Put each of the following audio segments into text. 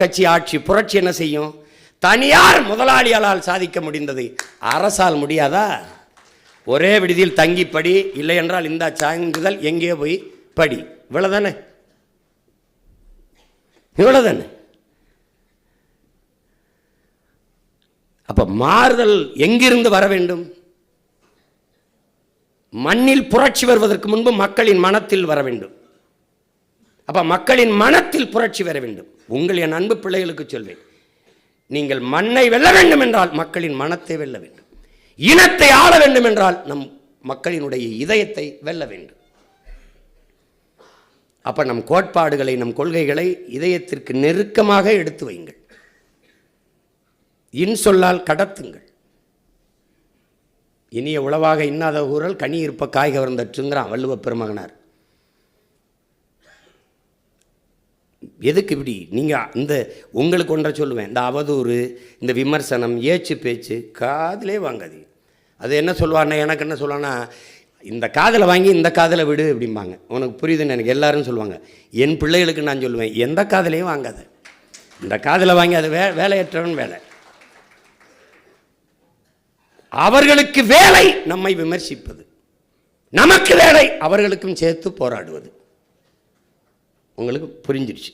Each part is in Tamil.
கட்சி ஆட்சி புரட்சி என்ன செய்யும்? தனியார் முதலாளியால் சாதிக்க முடிந்தது, அரசால் முடியாதா? ஒரே விடுதியில் தங்கி படி, இல்லை என்றால் இந்த சான்றிதழ் எங்கே போய் படி, இவ்வளவுதானே. இவ்வளவுதானே. அப்ப மாறுதல் எங்கிருந்து வர வேண்டும்? மண்ணில் புரட்சி வருவதற்கு முன்பு மக்களின் மனத்தில் வர வேண்டும். அப்ப மக்களின் மனத்தில் புரட்சி வர வேண்டும். உங்கள் என் அன்பு பிள்ளைகளுக்கு சொல்வேன், நீங்கள் மண்ணை வெல்ல வேண்டும் என்றால் மக்களின் மனத்தை வெல்ல வேண்டும். இனத்தை ஆள வேண்டும் என்றால் நம் மக்களினுடைய இதயத்தை வெல்ல வேண்டும். அப்ப நம் கோட்பாடுகளை, நம் கொள்கைகளை இதயத்திற்கு நெருக்கமாக எடுத்து வையுங்கள். இன்சொல்லால் கடத்துங்கள். இனிய உளவாக இன்னாத ஊரல் கனி இருப்ப காய் கவர்ந்தற்றுங்கிறான் வள்ளுவ பெருமகனார். எதுக்கு இப்படி நீங்கள் இந்த உங்களுக்கு ஒன்றை சொல்லுவேன், இந்த அவதூறு, இந்த விமர்சனம், ஏச்சு பேச்சு காதிலே வாங்காது. அது என்ன சொல்லுவான்னா, எனக்கு என்ன சொல்லுவான்னா, இந்த காதில் வாங்கி இந்த காதில் விடு அப்படிம்பாங்க. உனக்கு புரியுதுன்னு எனக்கு எல்லாரும் சொல்லுவாங்க. என் பிள்ளைகளுக்கு நான் சொல்லுவேன், எந்த காதிலையும் வாங்காத, இந்த காதில் வாங்கி அது வேலையற்றவன் வேலை. அவர்களுக்கு வேலை நம்மை விமர்சிப்பது, நமக்கு வேலை அவர்களுக்கும் சேர்த்து போராடுவது. உங்களுக்கு புரிஞ்சிருச்சு.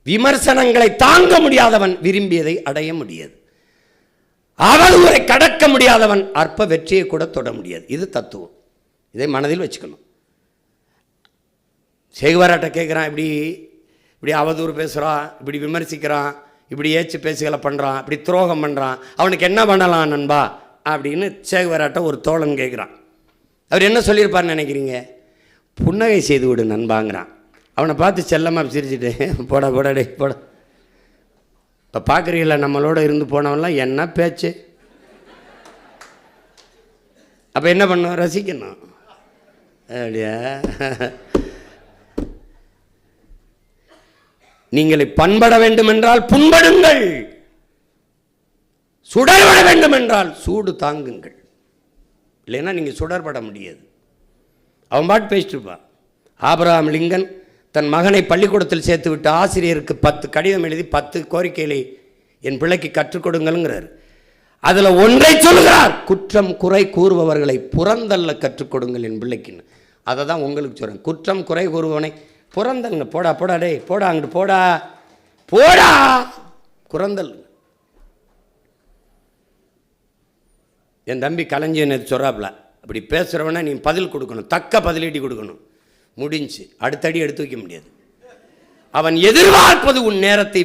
விமர்சனங்களை தாங்க முடியாதவன் விரும்பியதை அடைய முடியாது. அவதூறை கடக்க முடியாதவன் அற்ப வெற்றியை கூட தொட முடியாது. இது தத்துவம். இதை மனதில் வச்சுக்கணும். சேகுவாராட்ட கேட்குறான், இப்படி இப்படி அவதூறு பேசுகிறான், இப்படி விமர்சிக்கிறான், இப்படி ஏச்சு பேசுகளை பண்ணுறான், இப்படி துரோகம் பண்ணுறான், அவனுக்கு என்ன பண்ணலாம் நண்பா அப்படின்னு சேகுவாராட்ட ஒரு தோழன் கேட்குறான். அவர் என்ன சொல்லியிருப்பார்னு நினைக்கிறீங்க? புன்னகை செய்து விடு நண்பாங்கிறான். அவனை பார்த்து செல்லமாக சிரிச்சுட்டு, போட போட டே போட. இப்போ பார்க்குறீங்களா, நம்மளோட இருந்து போனவன்லாம் என்ன பேச்சு. அப்போ என்ன பண்ணணும்? ரசிக்கணும். அப்படியா? நீங்களை பண்பட வேண்டும் என்றால் புண்படுங்கள், சுடர்பட வேண்டும் என்றால் சூடு தாங்குங்கள். இல்லைன்னா நீங்கள் சுடர்பட முடியாது. அவன் பாட்டு பேசிட்டு இருப்பான். ஆபிரகாம் லிங்கன் தன் மகனை பள்ளிக்கூடத்தில் சேர்த்து விட்டு ஆசிரியருக்கு 10 கடிதம் எழுதி 10 கோரிக்கைகளை என் பிள்ளைக்கு கற்றுக் கொடுங்கள்ங்கிறார். அதில் ஒன்றை சொல்கிறார், குற்றம் குறை கூறுபவர்களை புறந்தல்ல கற்றுக் கொடுங்கள் என் பிள்ளைக்குன்னு. அதை தான் உங்களுக்கு சொல்கிறேன். குற்றம் குறை கூறுபவனை புறந்தல்ங்க. போடா போடா டே போடா, அங்கிட்டு போடா போடா, குறந்தல். என் தம்பி கலைஞன் சொல்கிறாப்புல, அப்படி பேசுகிறவனா நீ பதில் கொடுக்கணும், தக்க பதிலீட்டி கொடுக்கணும். முடிஞ்சு அடுத்தடி எடுத்து வைக்க முடியாது. அவன் எதிர்பார்ப்பது உன் நேரத்தை